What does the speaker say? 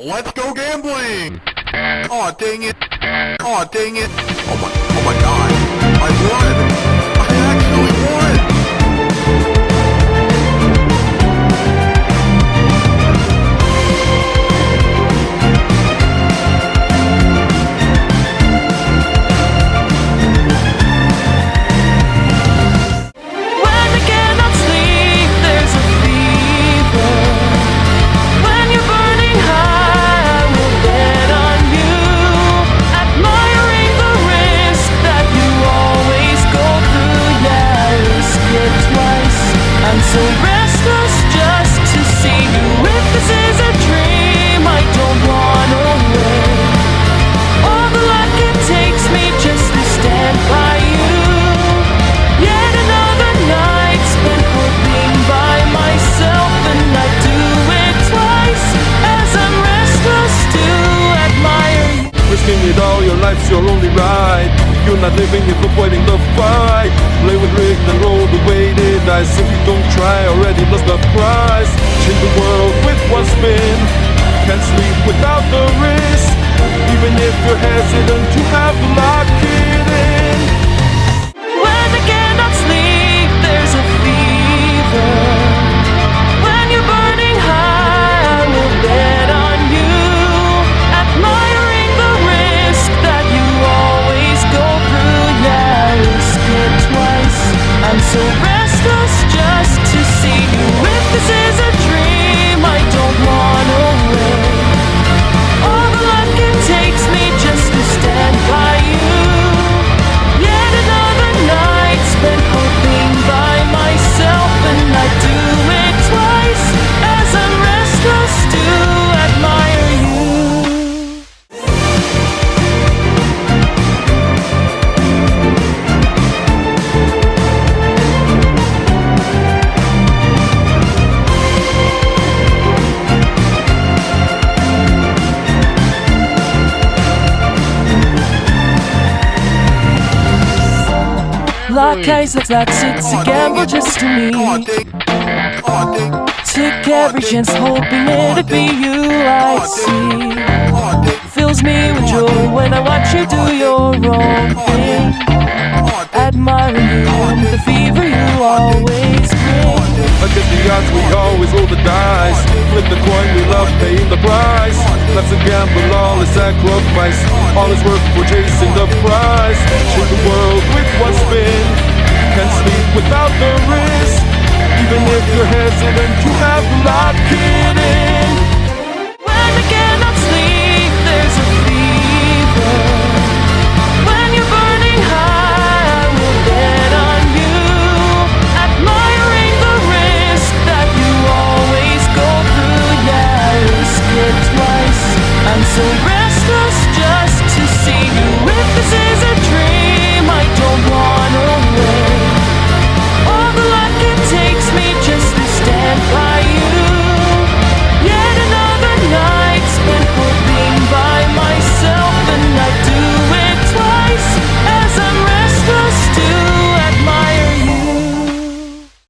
Let's go gambling! Aw, dang it. Aw, dang it. Oh my god. I won! I actually won! When I cannot sleep, there's a fever. When you're burning high, I will bet on you. Admiring the risk that you always go through. Yeah, risk it twice. I'm so restless just to see you. If this is a dream, I don't wanna wait. All the luck it takes me just to stand by you. Yet another night spent hoping by myself, and I do it twice as I'm restless to admire you. Risking it all, your life's your only ride. You're not living if avoiding the fight. Play with rigged and roll the weighted dice. If you don't try, already lost the prize. Change the world with one spin. Can't sleep without the risk. Even if you're hesitant, you have to lock it in. When I cannot sleep, there's a fever. When you're burning high, I will bet on you. Admiring the risk that you always go through. Yeah, risk it twice. I'm so restless just to see you. If this is a dream, I don't wanna wait. All the luck it takes me just to stand by you. Yet another night spent hoping by myself, and I do it twice as I'm restless to admire you. Like eyes looks like it's a gamble just to me. Aw, dang. Aw, dang. Took every chance hoping it'd be you I see. Aw, dang. Fills me with joy when I watch you do your own thing. Aw, dang. Admiring you and the fever you always bring. Against the odds, we always roll the dice. Flip the coin, we love paying the price. Life's a gamble, all is sacrifice. All is worth for chasing the prize. Change the world with one spin. Can't sleep without the risk. Even if you're hesitant, you have to lock it in. When I get